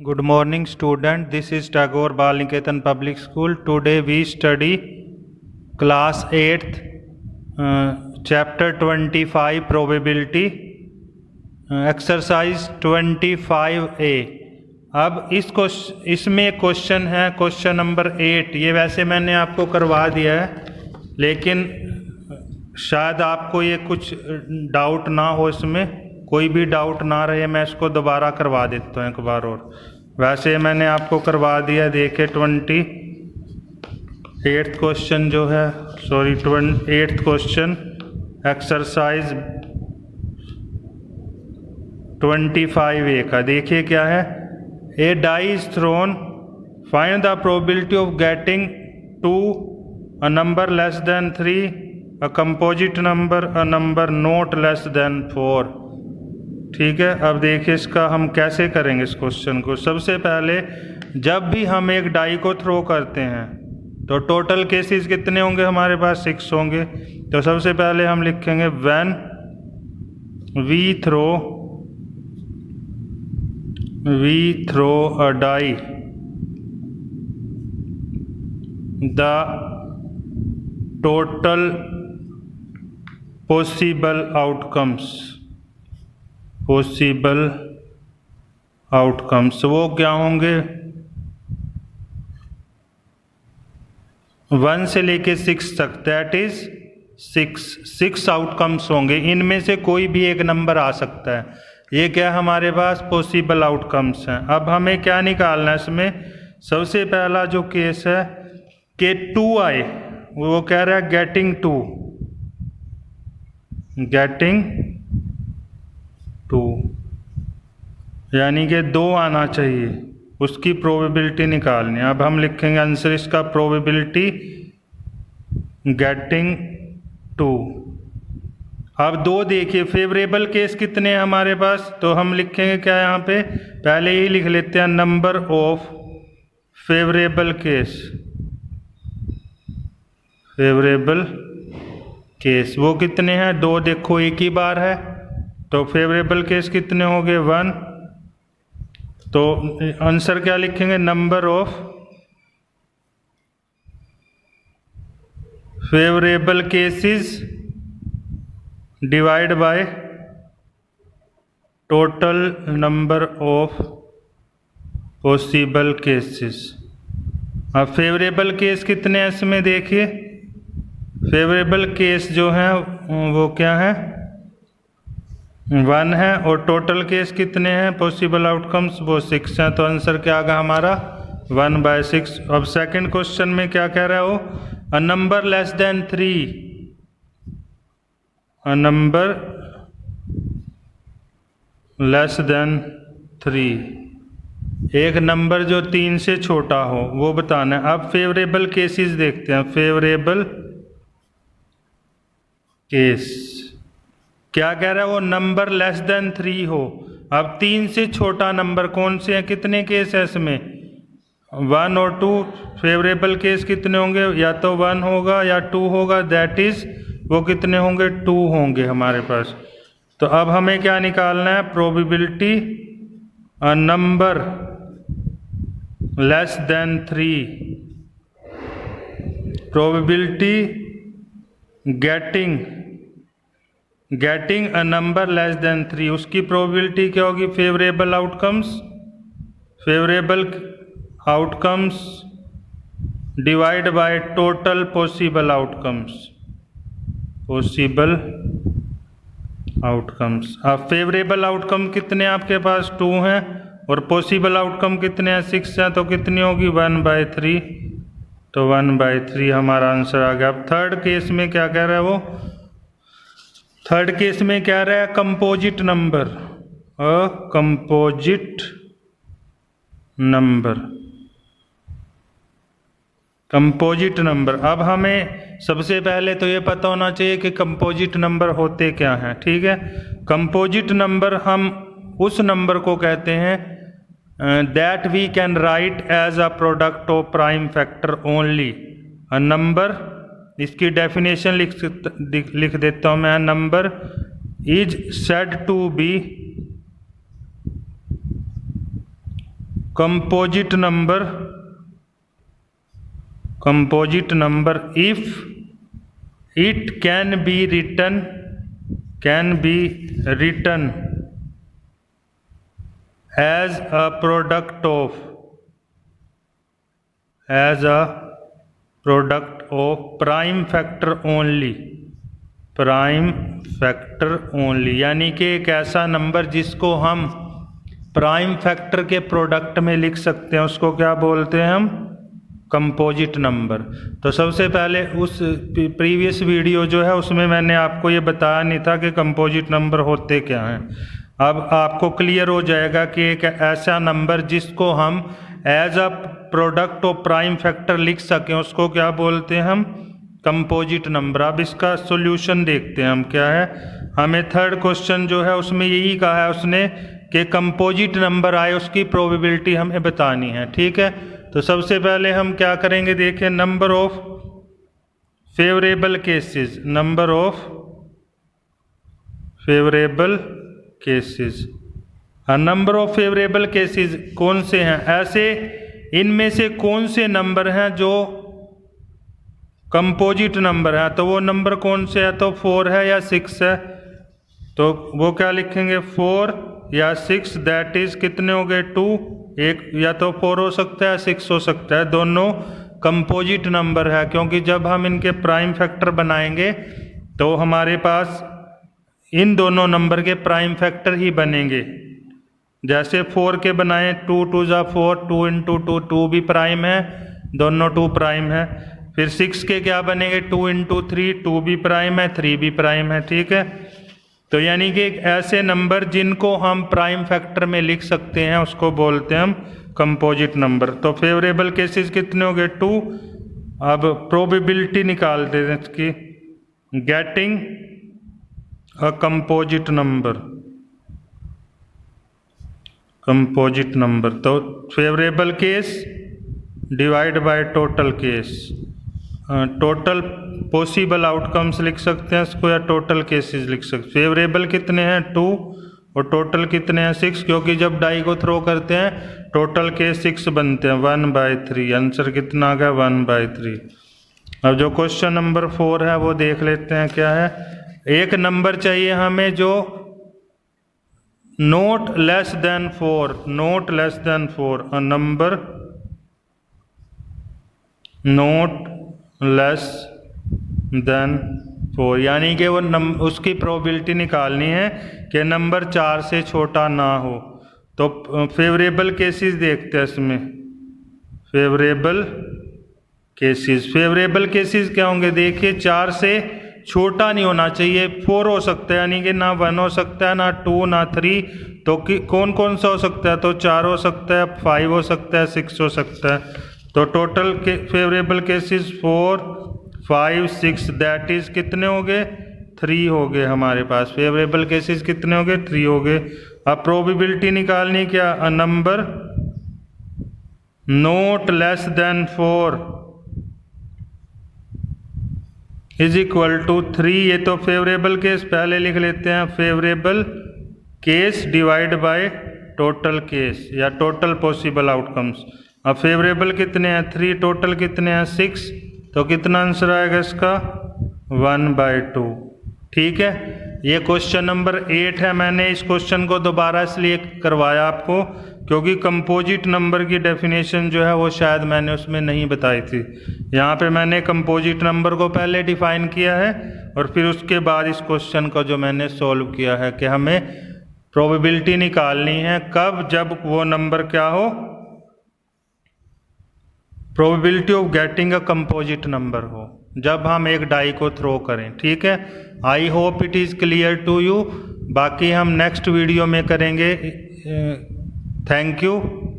Good morning student, this is Tagore Bal Niketan Public School. Today we study class 8th chapter 25 probability exercise 25A. अब इसमें question है question number 8। ये वैसे मैंने आपको करवा दिया है, लेकिन शायद आपको ये कुछ डाउट ना हो, इसमें कोई भी डाउट ना रहे, मैं इसको दोबारा करवा देता हूँ एक बार और। वैसे मैंने आपको करवा दिया, देखिए 28th क्वेश्चन जो है, 28th क्वेश्चन एक्सरसाइज 25A का देखिए क्या है। A die is thrown, find the probability of getting to a number less than 3, a composite number, a number not less than 4। ठीक है, अब देखिए इसका हम कैसे करेंगे इस क्वेश्चन को। सबसे पहले जब भी हम एक डाई को थ्रो करते हैं तो टोटल केसेस कितने होंगे हमारे पास? 6 होंगे। तो सबसे पहले हम लिखेंगे when we throw a die the total possible outcomes वो क्या होंगे? 1 से लेके 6 तक, दैट इज 6 आउटकम्स होंगे। इनमें से कोई भी एक नंबर आ सकता है। ये क्या हमारे पास पॉसिबल आउटकम्स हैं। अब हमें क्या निकालना है इसमें? सबसे पहला जो केस है कि 2 आए, वो कह रहा है गेटिंग 2 यानी कि 2 आना चाहिए, उसकी प्रोबेबिलिटी निकालनी है। अब हम लिखेंगे आंसर इसका प्रोबेबिलिटी गेटिंग 2। अब 2 देखिए फेवरेबल केस कितने हैं हमारे पास, तो हम लिखेंगे क्या यहाँ पे, पहले ही लिख लेते हैं नंबर ऑफ फेवरेबल केस वो कितने हैं? 2। देखो एक ही बार है, तो फेवरेबल केस कितने हो गए? 1। तो आंसर क्या लिखेंगे? Number of favourable cases divide by total number of possible cases. अब फेवरेबल केस कितने हैं इसमें? देखिए फेवरेबल केस जो है वो क्या है? 1 है। और टोटल केस कितने हैं पॉसिबल आउटकम्स? वो 6 हैं। तो आंसर क्या आ गया हमारा? 1/6। अब सेकंड क्वेश्चन में क्या कह रहा है वो? अ नंबर लेस देन 3, अ नंबर लेस देन 3, एक नंबर जो 3 से छोटा हो वो बताना है। अब फेवरेबल केसेस देखते हैं। फेवरेबल केस क्या कह रहा है? वो नंबर लेस देन 3 हो। अब 3 से छोटा नंबर कौन से हैं? कितने केस है इसमें? 1 और 2। फेवरेबल केस कितने होंगे? या तो 1 होगा या 2 होगा, दैट इज वो कितने होंगे? 2 होंगे हमारे पास। तो अब हमें क्या निकालना है? Probability a number less than 3, probability getting a number less than 3, उसकी प्रोबेबिलिटी क्या होगी? Favourable outcomes divide by total possible outcomes. अब फेवरेबल आउटकम कितने आपके पास? 2 हैं। और पॉसिबल आउटकम कितने हैं? 6 हैं। तो कितनी होगी? 1/3। तो 1/3 हमारा आंसर आ गया। अब थर्ड केस में क्या कह रहा है वो? थर्ड केस में क्या रहा है? कंपोजिट नंबर, अ कंपोजिट नंबर। अब हमें सबसे पहले तो ये पता होना चाहिए कि कंपोजिट नंबर होते क्या हैं। ठीक है, कंपोजिट नंबर हम उस नंबर को कहते हैं that we can write as a product of prime factor only. A number, इसकी डेफिनेशन लिख देता हूँ मैं। Number is said to be composite number if it can be written as a product of prime factor only, यानी कि एक ऐसा number जिसको हम प्राइम फैक्टर के प्रोडक्ट में लिख सकते हैं, उसको क्या बोलते हैं हम? Composite number. तो सबसे पहले उस प्रीवियस वीडियो जो है उसमें मैंने आपको ये बताया नहीं था कि कंपोजिट नंबर होते क्या हैं। अब आपको क्लियर हो जाएगा कि एक ऐसा नंबर जिसको हम as a product of prime factor लिख सकें उसको क्या बोलते हैं हम? Composite number. अब इसका सॉल्यूशन देखते हैं हम क्या है। हमें थर्ड क्वेश्चन जो है उसमें यही कहा है उसने कि कंपोजिट नंबर आए उसकी प्रोबेबिलिटी हमें बतानी है। ठीक है, तो सबसे पहले हम क्या करेंगे, देखें number of favourable cases, number of favourable cases. Number of favourable cases कौन से हैं? ऐसे इनमें से कौन से नंबर हैं जो कंपोजिट नंबर है? तो वो नंबर कौन से है? तो 4 है या 6 है? तो वो क्या लिखेंगे, 4 या 6, दैट इज कितने हो गए 2। एक या तो 4 हो सकता है 6 हो सकता है, दोनों कंपोजिट नंबर है, क्योंकि जब हम इनके प्राइम फैक्टर बनाएंगे तो हमारे पास इन दोनों नंबर के प्राइम फैक्टर ही बनेंगे। जैसे 4 के बनाएं 2 2 जा 4, 2 इंटू 2 2 भी प्राइम है, दोनों 2 प्राइम है। फिर 6 के क्या बनेंगे 2 इंटू 3, 2 भी प्राइम है 3 भी प्राइम है। ठीक है, तो यानी कि ऐसे नंबर जिनको हम प्राइम फैक्टर में लिख सकते हैं उसको बोलते हैं हम कंपोजिट नंबर। तो फेवरेबल केसेस कितने हो गए 2। अब प्रोबेबिलिटी निकालते हैं इसकी, getting a composite number, composite number. तो favourable case divide by total case, total possible outcomes लिख सकते हैं इसको या टोटल केसेस लिख सकते हैं। फेवरेबल कितने हैं 2 और टोटल कितने हैं 6, क्योंकि जब डाई को थ्रो करते हैं टोटल केस 6 बनते हैं 1/3। आंसर कितना आ गया 1/3। अब जो क्वेश्चन नंबर 4 है वो देख लेते हैं क्या है। एक नंबर चाहिए हमें जो not less than 4, not less than 4, a number not less than 4, यानी कि वो उसकी प्रोबेबिलिटी निकालनी है कि नंबर 4 से छोटा ना हो। तो फेवरेबल केसेस देखते हैं इसमें, फेवरेबल केसेस। फेवरेबल केसेस क्या होंगे, देखिए 4 से छोटा नहीं होना चाहिए, 4 हो सकता है, यानी कि ना 1 हो सकता है, ना 2, ना 3। तो कौन कौन सा हो सकता है, तो 4 हो सकता है, 5 हो सकता है, 6 हो सकता है। तो टोटल के फेवरेबल केसेस 4 5 6, दैट इज कितने हो गए 3 हो गए हमारे पास। फेवरेबल केसेस कितने हो गए 3 हो गए। अब प्रोबेबिलिटी निकालनी क्या, a number not less than 4 is equal to 3। ये तो फेवरेबल केस पहले लिख लेते हैं, favourable case divide by total case या टोटल पॉसिबल आउटकम्स। अब फेवरेबल कितने हैं 3, टोटल कितने हैं 6, तो कितना आंसर आएगा इसका 1/2। ठीक है, ये क्वेश्चन नंबर 8 है। मैंने इस क्वेश्चन को दोबारा इसलिए करवाया आपको क्योंकि कंपोजिट नंबर की डेफिनेशन जो है वो शायद मैंने उसमें नहीं बताई थी। यहाँ पे मैंने कंपोजिट नंबर को पहले डिफाइन किया है और फिर उसके बाद इस क्वेश्चन को जो मैंने सॉल्व किया है कि हमें प्रोबेबिलिटी निकालनी है कब, जब वो नंबर क्या हो, probability of getting a composite number हो, जब हम एक डाई को थ्रो करें। ठीक है, I hope it is clear to you. बाकी हम नेक्स्ट वीडियो में करेंगे। Thank you.